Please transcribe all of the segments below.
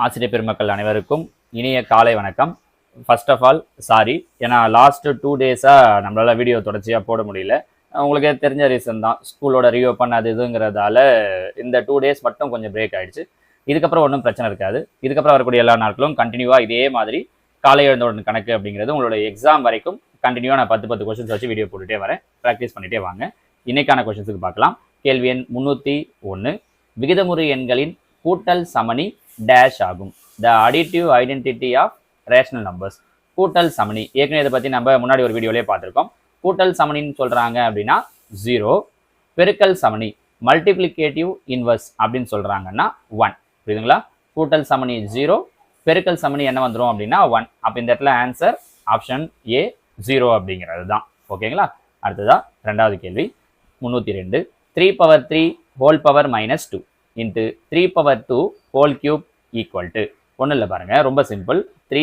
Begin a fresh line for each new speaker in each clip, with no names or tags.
ஆசிரியர் பெருமக்கள் அனைவருக்கும் இனிய காலை வணக்கம். ஃபர்ஸ்ட் ஆஃப் ஆல் சாரி, ஏன்னா லாஸ்ட் 2 டேஸாக நம்மளால வீடியோ தொடர்ச்சியாக போட முடியல. உங்களுக்கு தெரிஞ்ச ரீசன் தான், ஸ்கூலோட ரீஓப்பன் அது இதுங்கிறதால இந்த 2 டேஸ் மட்டும் கொஞ்சம் பிரேக் ஆகிடுச்சு. இதுக்கப்புறம் ஒன்றும் பிரச்சனை இருக்காது. இதுக்கப்புறம் வரக்கூடிய எல்லா நாட்களும் கண்டினியூவாக இதே மாதிரி காலை எழுந்தவுடன் கணக்கு அப்படிங்கிறது உங்களோட எக்ஸாம் வரைக்கும் கண்டினியூவாக நான் 10 கொஸ்டின்ஸ் வச்சு வீடியோ போட்டுகிட்டே வரேன். ப்ராக்டிஸ் பண்ணிகிட்டே வாங்க. இன்னைக்கான கொஸ்டின்ஸுக்கு பார்க்கலாம். கேள்வி எண் 301, விகிதமுறு எண்களின் கூட்டல் சமணி டேஷ் ஆகும். The additive identity of rational numbers. கூட்டல் சமணி ஏற்கனவே இதை பற்றி நம்ம முன்னாடி ஒரு வீடியோலேயே பார்த்துருக்கோம். கூட்டல் சமணின்னு சொல்கிறாங்க அப்படின்னா 0, பெருக்கல் சமணி மல்டிப்ளிகேட்டிவ் இன்வர்ஸ் அப்படின்னு சொல்கிறாங்கன்னா 1. புரியுதுங்களா? கூட்டல் சமணி 0, பெருக்கல் சமணி என்ன வந்துடும் அப்படின்னா 1. அப்போ இந்த இடத்துல ஆன்சர் ஆப்ஷன் ஏ 0 அப்படிங்கிறது தான். ஓகேங்களா? அடுத்ததா ரெண்டாவது கேள்வி 302, 3/3 whole power -2 into 3/2 whole cube equal to. ஒன்றும் இல்லை பாருங்க, ரொம்ப சிம்பிள். 3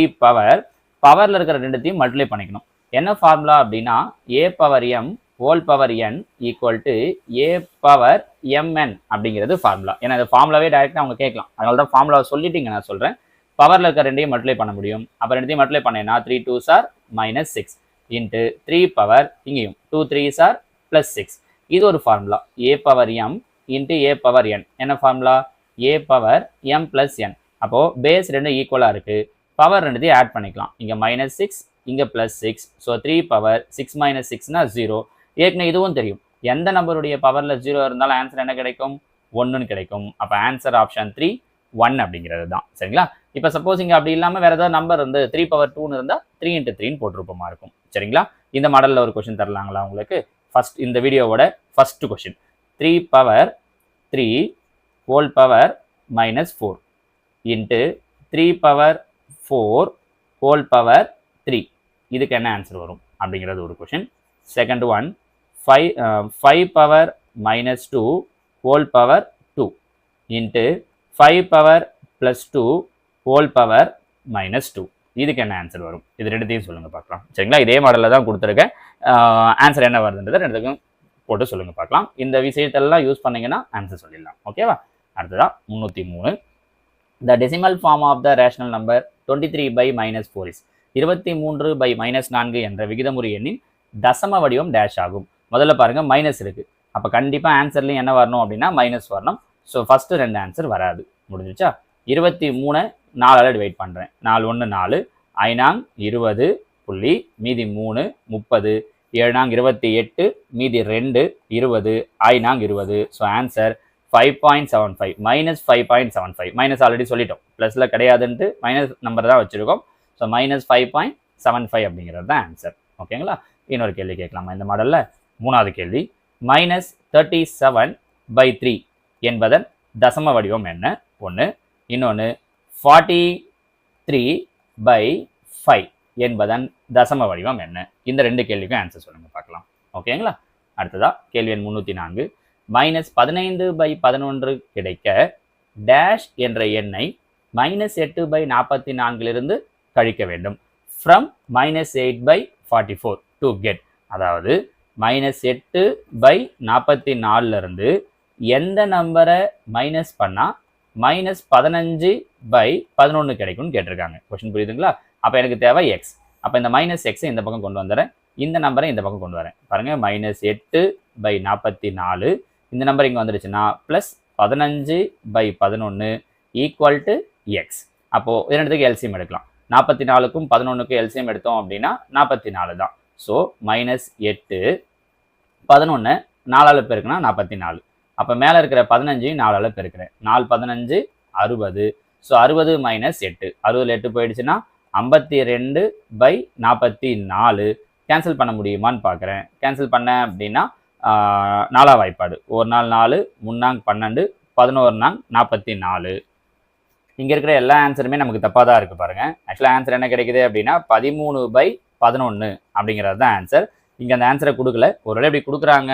பவரில் இருக்கிற ரெண்டுத்தையும் மல்டிப்ளை பண்ணிக்கணும். என்ன ஃபார்முலா அப்படின்னா a/m whole power n equal to a/mn அப்படிங்கிறது ஃபார்முலா. ஏன்னா இந்த ஃபார்முலாவே டைரெக்டாக அவங்க கேட்கலாம், அதனால தான் ஃபார்முலாவை சொல்லிட்டீங்க. நான் சொல்கிறேன், பவரில் இருக்கிற ரெண்டையும் மல்டிப்ளை பண்ண முடியும். அப்போ ரெண்டையும் மல்டிப்ளை பண்ணேன்னா 3 2s are -6 இன்ட்டு 3 பவர் இங்கேயும் 2 3s are +6. இது ஒரு ஃபார்முலா. a/m இன்ட்டு a/n என்ன ஃபார்முலா? a/m + n. அப்போது பேஸ் ரெண்டும் ஈக்குவலாக இருக்குது, பவர் ரெண்டுத்தையும் ஆட் பண்ணிக்கலாம். இங்கே -6 இங்கே +6. So 3 power 6 - 6னா 0. ஏற்கனவே இதுவும் தெரியும், எந்த நம்பருடைய பவரில் 0 இருந்தாலும் ஆன்சர் என்ன கிடைக்கும்? 1ன்னு கிடைக்கும். அப்போ ஆன்சர் ஆப்ஷன் 3 1 அப்படிங்கிறது தான். சரிங்களா? இப்போ சப்போஸ் இங்கே அப்படி இல்லாமல் வேறு ஏதாவது நம்பர் இருந்து 3/2ன்னு இருந்தால் 3 × 3ன்னு போட்டிருப்போமா இருக்கும். சரிங்களா? இந்த மாடலில் ஒரு கொஸ்டின் தரலாங்களா உங்களுக்கு? ஃபர்ஸ்ட் இந்த வீடியோவோட first question 3/3 whole power -4 into 3/4 whole power 3. இதுக்கு என்ன ஆன்சர் வரும் அப்படிங்கிறது ஒரு question. Second one 5/-2 whole power 2 into 5/+2 whole power -2. இதுக்கு என்ன ஆன்சர் வரும்? இது ரெண்டுத்தையும் சொல்லுங்கள் பார்க்கலாம். சரிங்களா? இதே மாடலில் தான் கொடுத்துருக்கேன். ஆன்சர் என்ன வருதுன்றதை ரெண்டுத்துக்கும் போட்டு சொல்லுங்கள் பார்க்கலாம். இந்த விஷயத்தெல்லாம் யூஸ் பண்ணிங்கன்னா ஆன்சர் சொல்லிடலாம். ஓகேவா? அடுத்ததான் 303. The decimal form of the rational number 23/-4 is 23/-4 என்ற விகிதமுறு எண்ணின் தசம வடிவம் டேஷ் ஆகும். முதல்ல பாருங்க, மைனஸ் இருக்கு. அப்போ கண்டிப்பாக ஆன்சர்லையும் என்ன வரணும் அப்படின்னா மைனஸ் வரணும். ஸோ ஃபர்ஸ்ட் ரெண்டு ஆன்சர் வராது. முடிஞ்சிச்சா? 23 4ஆல் டிவைட் பண்ணுறேன். 4 1 4, 5 20 புள்ளி மீதி 3 30, 7 28 மீதி 2 20, 5 20. So answer 5.75 -5.75. மைனஸ் ஆல்ரெடி சொல்லிட்டோம், ப்ளஸில் கிடையாதுன்ட்டு மைனஸ் நம்பர் தான் வச்சுருக்கோம். ஸோ -5.75 அப்படிங்கிறது தான் ஆன்சர். ஓகேங்களா? இன்னொரு கேள்வி கேட்கலாமா இந்த மாடலில்? மூணாவது கேள்வி -37/3 என்பதன் தசம வடிவம் என்ன? ஒன்று. இன்னொன்று 43/5 என்பதன் தசம வடிவம் என்ன? இந்த ரெண்டு கேள்விக்கும் ஆன்சர் சொல்லுங்கள் பார்க்கலாம். ஓகேங்களா? அடுத்ததா கேள்வி எண் 304, -15/11 கிடைக்க டேஷ் என்ற எண்ணை -8/44 கழிக்க வேண்டும். From -8/44 to get. அதாவது -8/44 எந்த நம்பரை மைனஸ் பண்ணால் -15/11 கிடைக்கும்னு கேட்டிருக்காங்க. கொஸ்டின் புரியுதுங்களா? அப்போ எனக்கு தேவை எக்ஸ். அப்போ இந்த -x இந்த பக்கம் கொண்டு வந்துடுறேன், இந்த நம்பரை இந்த பக்கம் கொண்டு வரேன். பாருங்கள், -8/44 இந்த நம்பர் இங்கே வந்துருச்சுன்னா +15/11 ஈக்குவல் டு எக்ஸ். அப்போது இரண்டுத்துக்கு எல்சிஎம் எடுக்கலாம். 44க்கும் 11க்கும் எல்சிஎம் எடுத்தோம் அப்படின்னா 44 தான். ஸோ -8 11 4ஆல் பெருக்குனா 44. அப்போ மேலே இருக்கிற 15 4ஆல் பெருக்கிறேன். 4 15 60. ஸோ 60 - 8, 60ல் 8 போயிடுச்சுன்னா 52/44. கேன்சல் பண்ண முடியுமான்னு பார்க்குறேன். கேன்சல் பண்ணேன் அப்படின்னா 4ஆம் வாய்ப்பாடு. 1 நாள் 4, 3 நாள் 12, 11 நாள் 44. இங்கே இருக்கிற எல்லா ஆன்சருமே நமக்கு தப்பாக தான் இருக்குது பாருங்கள். ஆக்சுவலாக ஆன்சர் என்ன கிடைக்குது அப்படின்னா 13/11 அப்படிங்கிறது தான் ஆன்சர். இங்கே அந்த ஆன்சரை கொடுக்கல. ஒருவேளை இப்படி கொடுக்குறாங்க,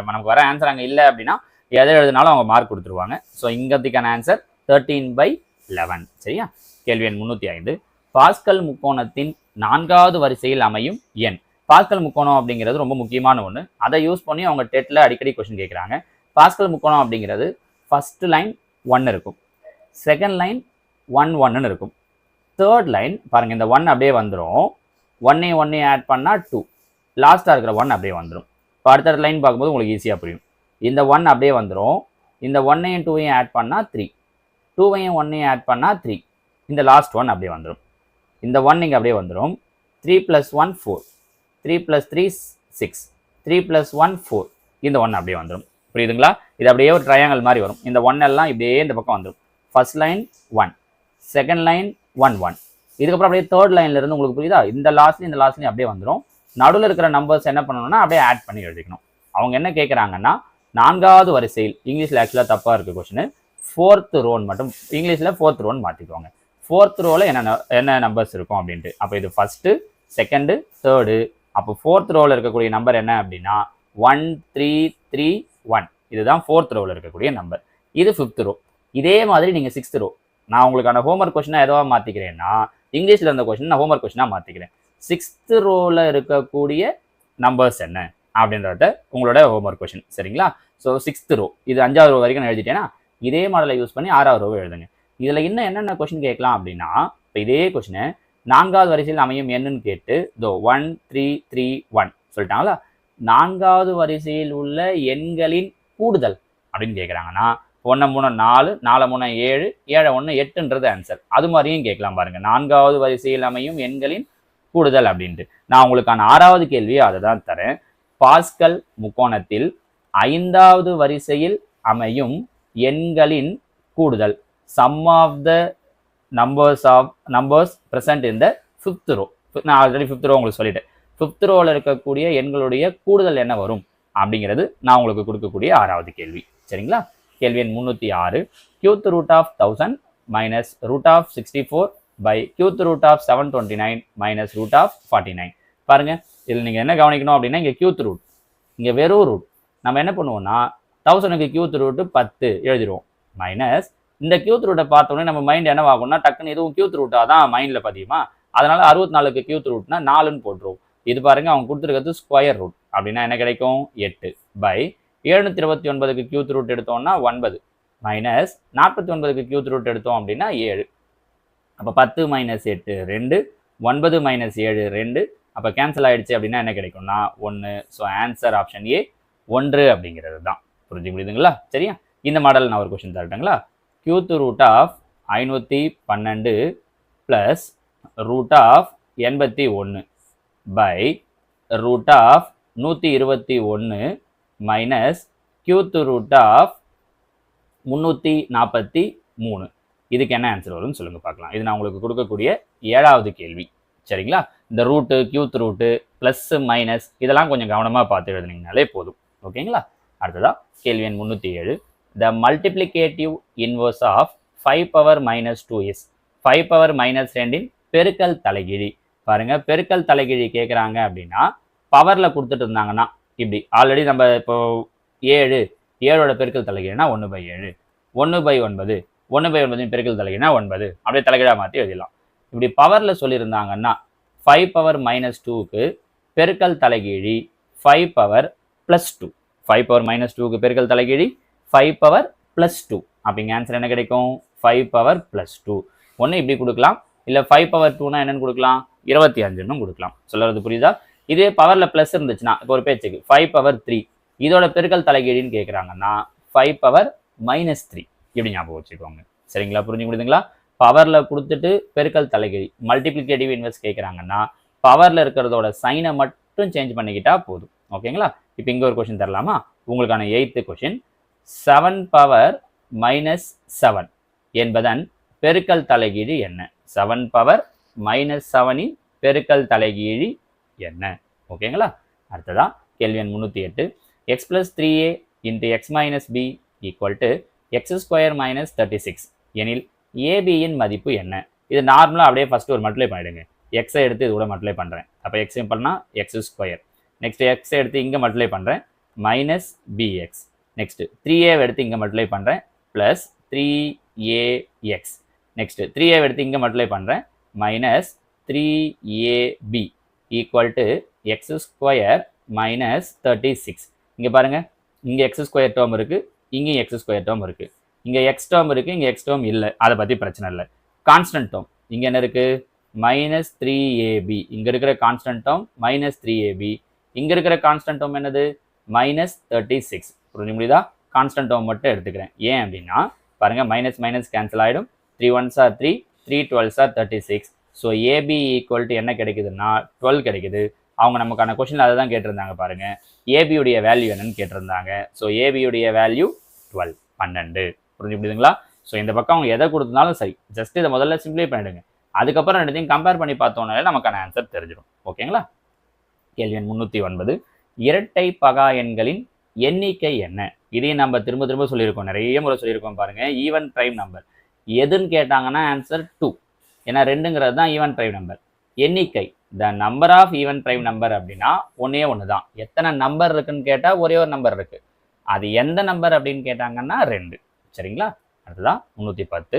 நமக்கு வர ஆன்சர் அங்கே இல்லை அப்படின்னா எதை எழுதினாலும் அவங்க மார்க் கொடுத்துருவாங்க. ஸோ இங்கத்துக்கான ஆன்சர் 13/11. சரியா? கேள்வி எண் 305, பாஸ்கல் முக்கோணத்தின் 4வது வரிசையில் அமையும் எண். பாஸ்கல் முக்கோணம் அப்படிங்கிறது ரொம்ப முக்கியமான ஒன்று. அதை யூஸ் பண்ணி அவங்க டெட்டில் அடிக்கடி கொஸ்டின் கேட்குறாங்க. பாஸ்கல் முக்கோணம் அப்படிங்கிறது ஃபர்ஸ்ட் லைன் 1 இருக்கும், செகண்ட் லைன் 1 1ன்னு இருக்கும். தேர்ட் லைன் பாருங்கள், இந்த 1 அப்படியே வந்துடும். 1 ஆட் பண்ணால் 2, லாஸ்ட்டாக இருக்கிற 1 அப்படியே வந்துடும். இப்போ அடுத்த லைன் பார்க்கும்போது உங்களுக்கு ஈஸியாக புரியும். இந்த 1 அப்படியே வந்துடும். இந்த 1ஐயும் 2ஐயும் ஆட் பண்ணால் 3, 2ஐயும் 1ஐயும் ஆட் பண்ணால் 3, இந்த லாஸ்ட் 1 அப்படியே வந்துடும். இந்த 1 இங்கே அப்படியே வந்துடும். 3 + 1 4, 3 + 3 6, 3 + 1 4, இந்த 1 அப்படியே வந்துடும். புரியுதுங்களா? இது அப்படியே ஒரு ட்ரையாங்கல் மாதிரி வரும். இந்த 1 எல்லாம் இப்படியே இந்த பக்கம் வந்துடும். ஃபர்ஸ்ட் லைன் 1, செகண்ட் லைன் 1 1, இதுக்கப்புறம் அப்படியே தேர்ட் லைன்ல இருந்து உங்களுக்கு புரியுதா? இந்த லாஸ்ட்லையும் அப்படியே வந்துடும். நடுவில் இருக்கிற நம்பர்ஸ் என்ன பண்ணணும்னா அப்படியே ஆட் பண்ணி எழுதிக்கணும். அவங்க என்ன கேட்குறாங்கன்னா, 4வது வரிசையில், இங்கிலீஷில் ஆக்சுவலாக தப்பாக இருக்குது கொஸ்டின், 4th ரோன்னு மட்டும் இங்கிலீஷில் 4th ரோன்னு மாற்றிக்குவாங்க. 4th ரோவில் என்ன நம்பர்ஸ் இருக்கும் அப்படின்ட்டு. அப்போ இது ஃபஸ்ட்டு, செகண்டு, தேர்டு. அப்போ 4th ரோவில் இருக்கக்கூடிய நம்பர் என்ன அப்படின்னா 1 3 3 1, இதுதான் 4th ரோவில் இருக்கக்கூடிய நம்பர். இது 5th ரோ. இதே மாதிரி நீங்கள் 6th ரோ, நான் உங்களுக்கான ஹோம்ஒர்க் கொஸ்டினாக எதுவாக மாற்றிக்கிறேன்னா, இங்கிலீஷில் இருந்த கொஸ்டின் நான் ஹோம்ஒர்க் கொஸ்டினாக மாற்றிக்கிறேன். 6th ரோவில் இருக்கக்கூடிய நம்பர்ஸ் என்ன அப்படின்றத உங்களோட ஹோம்ஒர்க் கொஸ்டின். சரிங்களா? ஸோ 6th ரோ, இது 5வது ரோ வரைக்கும் நான் எழுதிட்டேன்னா, இதே மாடலை யூஸ் பண்ணி 6வது ரோவை எழுதுங்க. இதில் இன்னும் என்னென்ன கொஸ்டின் கேட்கலாம் அப்படின்னா, இப்போ இதே கொஸ்டினை 4வது வரிசையில் அமையும் என்னன்னு கேட்டு 1 3 3 1 சொல்லிட்டாங்களா? 4வது வரிசையில் உள்ள எண்களின் கூடுதல் அப்படின்னு கேட்குறாங்கன்னா, 1 3 4, 4 3 7, 7 1 8ன்றது ஆன்சர். அது மாதிரியும் கேட்கலாம் பாருங்க, 4வது வரிசையில் அமையும் எண்களின் கூடுதல் அப்படின்ட்டு. நான் உங்களுக்கான 6வது கேள்வியை அதை தான் தரேன். பாஸ்கல் முக்கோணத்தில் 5வது வரிசையில் அமையும் எண்களின் கூடுதல், sum of the numbers present in the 5th row. நான் ஆல்ரெடி 5th row உங்களுக்கு சொல்லிட்டேன். 5th ரோவில் இருக்கக்கூடிய எண்களுடைய கூடுதல் என்ன வரும் அப்படிங்கிறது நான் உங்களுக்கு கொடுக்கக்கூடிய 6வது கேள்வி. சரிங்களா? கேள்வி எண் 306, qth root of 1000 minus root of 64 by qth root of 729 minus root of 49. பாருங்க, இதில் நீங்கள் என்ன கவனிக்கணும் அப்படின்னா, இங்கே qth root, இங்கே வெறும் ரூட். நம்ம என்ன பண்ணுவோம்னா 1000க்கு qth root 10 எழுதிடுவோம். மைனஸ் இந்த qth root பார்த்தோன்னே நம்ம மைண்ட் என்ன ஆகும்னா, டக்குன்னு இதுவும் qth root தான் மைண்டில் பதியுமா? அதனால 64க்கு qth rootனா 4ன்னு போட்டுருவோம். இது பாருங்க, அவங்க கொடுத்துருக்கிறது ஸ்கொயர் ரூட். அப்படின்னா என்ன கிடைக்கும்? 8 பை 729க்கு qth root எடுத்தோம்னா 9 மைனஸ் 49க்கு qth root எடுத்தோம் அப்படின்னா 7. அப்போ 10 மைனஸ் 8 2, 9 மைனஸ் 7 2. அப்போ கேன்சல் ஆகிடுச்சு அப்படின்னா என்ன கிடைக்கும்னா 1. ஸோ ஆன்சர் ஆப்ஷன் ஏ 1 அப்படிங்கிறது தான். புரிஞ்சு முடியுதுங்களா? சரியா? இந்த மாடல் நான் ஒரு கொஸ்டின் தரட்டுங்களா? qth root of 512 plus root of 81 by root of 121 minus qth root of 343. இதுக்கு என்ன ஆன்சர் வரும்னு சொல்லுங்க பார்க்கலாம். இது நான் உங்களுக்கு கொடுக்கக்கூடிய 7வது கேள்வி. சரிங்களா? இந்த root, qth root, plus minus இதெல்லாம் கொஞ்சம் கவனமாக பார்த்து எழுதுனீங்கனாலே போதும். ஓகேங்களா? அடுத்ததா கேள்வி எண் 307, the multiplicative inverse of 5 power minus 2 is 5 power minus 2 பெருக்கல் தலைகீழி. பாருங்க, பெருக்கல் தலைகீழி கேட்குறாங்க அப்படின்னா, பவரில் கொடுத்துட்டு இருந்தாங்கன்னா இப்படி ஆல்ரெடி நம்ம இப்போ 7ஓட பெருக்கல் தலைகீழினா 1/7, 1/9, 1/9 பெருக்கல் தலைகீழினா 9, அப்படியே தலைகீழாக மாற்றி எழுதிடலாம். இப்படி பவரில் சொல்லியிருந்தாங்கன்னா 5 power minus 2க்கு பெருக்கல் தலைகீழி 5 power plus 2. 5 power minus 2க்கு பெருக்கல் தலைகீழி 5 power plus 2. அப்படிங்க ஆன்சர் என்ன கிடைக்கும்? 5 power plus 2. ஒன்று இப்படி கொடுக்கலாம், இல்லை 5 power 2னா என்னன்னு கொடுக்கலாம்? 25ன்னு கொடுக்கலாம். சொல்றது புரியுதா? இதே பவரில் ப்ளஸ் இருந்துச்சுன்னா, இப்போ ஒரு பேச்சுக்கு 5 power 3, இதோட பெருக்கல் தலைகீழின்னு கேட்குறாங்கன்னா 5 power minus 3 இப்படி ஞாபகம் வச்சுக்கோங்க. சரிங்களா? புரிஞ்சு முடியுதுங்களா? பவரில் கொடுத்துட்டு பெருக்கல் தலைகீழி மல்டிப்ளிகேட்டிவ் இன்வெர்ஸ் கேட்குறாங்கன்னா பவரில் இருக்கிறதோட சைனை மட்டும் சேஞ்ச் பண்ணிக்கிட்டா போதும். ஓகேங்களா? இப்போ இங்கே ஒரு கொஸ்டின் தரலாமா? உங்களுக்கான 8th கொஸ்டின், 7 power minus 7 என்பதன் பெருக்கல் தலைகீழி என்ன? 7 power minus 7இன் பெருக்கல் தலைகீழி என்ன? ஓகேங்களா? அடுத்ததா கேள்வி எண் 308, x plus 3a into x minus b equal to x square minus 36 எனில் ஏபியின் மதிப்பு என்ன? இது நார்மலாக அப்படியே ஃபஸ்ட்டு ஒரு மல்டிப்ளை பண்ணிடுங்க. எக்ஸை எடுத்து இது கூட மல்டிப்ளை பண்ணுறேன். அப்போ எக்ஸ் பண்ணால் எக்ஸ் ஸ்கொயர். நெக்ஸ்ட் எக்ஸை எடுத்து இங்கே மல்டிப்ளை பண்ணுறேன், மைனஸ் பிஎக்ஸ். நெக்ஸ்ட்டு 3a எடுத்து இங்கே மல்டிப்ளை பண்ணுறேன், ப்ளஸ் 3ax. நெக்ஸ்ட்டு 3a எடுத்து இங்கே மல்டிப்ளை பண்ணுறேன், minus 3ab equal to X square minus 36. இங்கே பாருங்கள், இங்கே எக்ஸ் ஸ்கொயர் டேர்ம் இருக்குது, இங்கேயும் எக்ஸ் ஸ்கொயர் டேர்ம் இருக்குது. இங்கே எக்ஸ் டேர்ம் இருக்குது, இங்கே எக்ஸ் டேர்ம் இல்லை, அதை பற்றி பிரச்சனை இல்லை. கான்ஸ்டன்ட் டேர்ம் இங்கே என்ன இருக்குது -3ab. இங்கே இருக்கிற கான்ஸ்டன்ட் டேர்ம் -3ab. இங்கே இருக்கிற கான்ஸ்டன்ட் டேர்ம் என்னது -36. புரிஞ்சு முடியுதா? கான்ஸ்டன்ட் டேர்ம் மட்டும் எடுத்துக்கிறேன். ஏன் அப்படின்னா பாருங்கள் மைனஸ் மைனஸ் கேன்சல் ஆகிடும். 3 1s are 3, 3 12s are 36. So AB equal to என்ன கிடைக்குதுன்னா 12 கிடைக்குது. அவங்க நமக்கான கொஸ்டின் அதை தான் கேட்டிருந்தாங்க பாருங்க. ஏபியுடைய வேல்யூ என்னன்னு கேட்டிருந்தாங்க. ஸோ ஏபியுடைய வேல்யூ 12 12. புரிஞ்சு முடியுதுங்களா? ஸோ இந்த பக்கம் அவங்க எதை கொடுத்தனாலும் சரி, ஜஸ்ட் இதை முதல்ல சிம்பிளை பண்ணிடுங்க. அதுக்கப்புறம் ரெண்டுத்தையும் கம்பேர் பண்ணி பார்த்தோன்னாலே நமக்கான ஆன்சர் தெரிஞ்சிடும். ஓகேங்களா? கேள்வி எண் 309. இரட்டை பகா எண்களின் எண்ணிக்கை என்ன? இதையும் நம்ம திரும்ப திரும்ப சொல்லியிருக்கோம், நிறைய முறை சொல்லியிருக்கோம் பாருங்க. ஈவன் பிரைம் நம்பர் எதுன்னு கேட்டாங்கன்னா ஆன்சர் 2. ஏன்னா 2ங்கிறது தான் ஈவன் பிரைம் நம்பர். எண்ணிக்கை the number of even prime number அப்படின்னா ஒன்னே ஒன்று தான். எத்தனை நம்பர் இருக்குன்னு கேட்டால் ஒரே ஒரு நம்பர் இருக்கு. அது எந்த நம்பர் அப்படின்னு கேட்டாங்கன்னா 2. சரிங்களா? அதுதான் 310.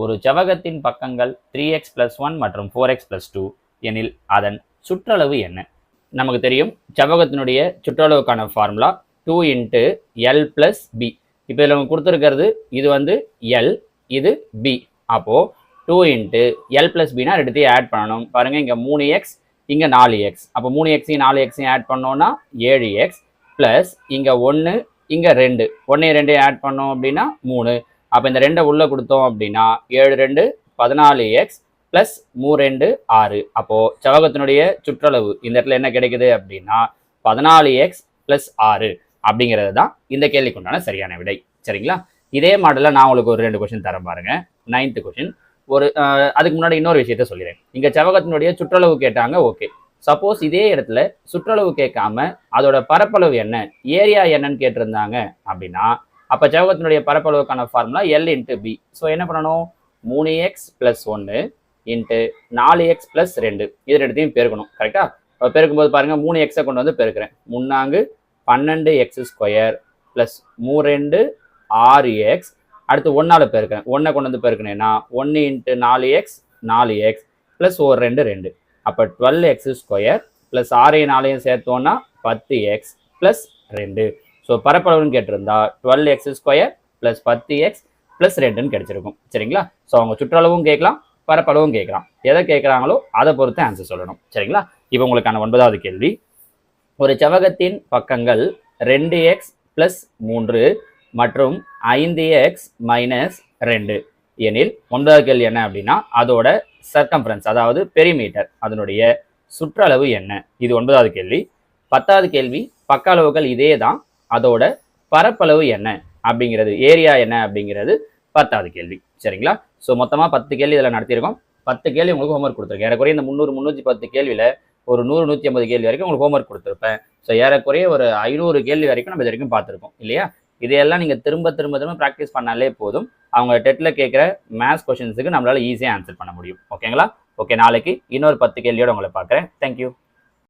ஒரு செவ்வகத்தின் பக்கங்கள் 3x + 1 மற்றும் 4x + 2 எனில் அதன் சுற்றளவு என்ன? நமக்கு தெரியும் செவ்வகத்தினுடைய சுற்றளவுக்கான ஃபார்முலா 2 × L + B. இப்போ இதில் அவங்க கொடுத்துருக்கிறது இது வந்து L, இது B. அப்போது 2 × L + Bனா ரெண்டுத்தையும் ஆட் பண்ணணும். பாருங்கள் இங்கே 3x, இங்கே 4x. அப்போ 3xையும் 4xையும் ஆட் பண்ணோன்னா 7x ப்ளஸ் இங்கே 1, இங்கே 2. 1 2 ஆட் பண்ணோம் அப்படின்னா 3. அப்போ இந்த 2 உள்ளே கொடுத்தோம் அப்படின்னா 7 2 14x ப்ளஸ் 3 2 6. அப்போது செவ்வகத்தினுடைய சுற்றளவு இந்த இடத்துல என்ன கிடைக்குது அப்படின்னா 14x + 6 அப்படிங்கிறது தான் இந்த கேள்விக்கு உண்டான சரியான விடை. சரிங்களா? இதே மாடலில் நான் உங்களுக்கு ஒரு 2 கொஸ்டின் தரேன் பாருங்க. 9th question. ஒரு அதுக்கு முன்னாடி இன்னொரு விஷயத்த சொல்லிடுறேன். இங்கே செவ்வகத்தினுடைய சுற்றளவு கேட்டாங்க. ஓகே, சப்போஸ் இதே இடத்துல சுற்றளவு கேட்காம அதோட பரப்பளவு என்ன, ஏரியா என்னன்னு கேட்டிருந்தாங்க அப்படின்னா அப்போ செவ்வகத்தினுடைய பரப்பளவுக்கான ஃபார்முலா L × B. ஸோ என்ன பண்ணணும்? 3x + 1 × 4x + 2. இது ரெண்டுத்தையும் பெருக்கணும். கரெக்டா? பெருக்கும்போது பாருங்க 3x கொண்டு வந்து பெருக்கிறேன். 3 12x² ப்ளஸ் 3 2 6x. அடுத்து 1ஆல் பெருக்கிறேன். 1 கொண்டு வந்து பெருக்கினேன்னா 1 × 4x 4x ப்ளஸ் 1 2 2. அப்போ 12x² ப்ளஸ் 6 4 சேர்த்தோன்னா 10x ப்ளஸ் 2. ஸோ பரப்பளவுன்னு கேட்டிருந்தா 12x² ப்ளஸ் 10x ப்ளஸ் 2ன்னு கிடைச்சிருக்கும். சரிங்களா? ஸோ அவங்க சுற்றளவும் கேட்கலாம், பரப்பளவும் கேட்கலாம். எதை கேட்குறாங்களோ அதை பொறுத்து ஆன்சர் சொல்லணும். சரிங்களா? இப்போ உங்களுக்கான 9வது கேள்வி. ஒரு செவ்வகத்தின் பக்கங்கள் 2x + 3 மற்றும் 5x - 2 எனில் 9வது கேள்வி என்ன அப்படின்னா அதோட சர்க்கம்ஃபரன்ஸ், அதாவது பெரிமீட்டர், அதனுடைய சுற்றளவு என்ன? இது 9வது கேள்வி. 10வது கேள்வி பக்க அளவுகள் இதே தான், அதோட பரப்பளவு என்ன அப்படிங்கிறது, ஏரியா என்ன அப்படிங்கிறது 10வது கேள்வி. சரிங்களா? ஸோ மொத்தமாக 10 கேள்வி இதில் நடத்தியிருக்கோம். 10 கேள்வி உங்களுக்கு ஹோம்ஒர்க் கொடுத்துருக்கேன். ஏறக்குறைய இந்த 300 310 கேள்வியில் ஒரு 100 150 கேள்வி வரைக்கும் உங்களுக்கு ஹோம்ஒர்க் கொடுத்துருப்பேன். ஸோ ஏறக்குறைய ஒரு 500 கேள்வி வரைக்கும் நம்ம இது வரைக்கும் பார்த்துருக்கோம் இல்லையா? இதையெல்லாம் நீங்கள் திரும்ப திரும்ப திரும்ப ப்ராக்டிஸ் பண்ணாலே போதும். அவங்க டெட்டில் கேட்குற மேத்ஸ் கொஷின்ஸுக்கு நம்மளால் ஈஸியாக ஆன்சர் பண்ண முடியும். ஓகேங்களா? ஓகே, நாளைக்கு இன்னொரு 10 கேள்வியோடு உங்களை பார்க்குறேன். தேங்க்யூ.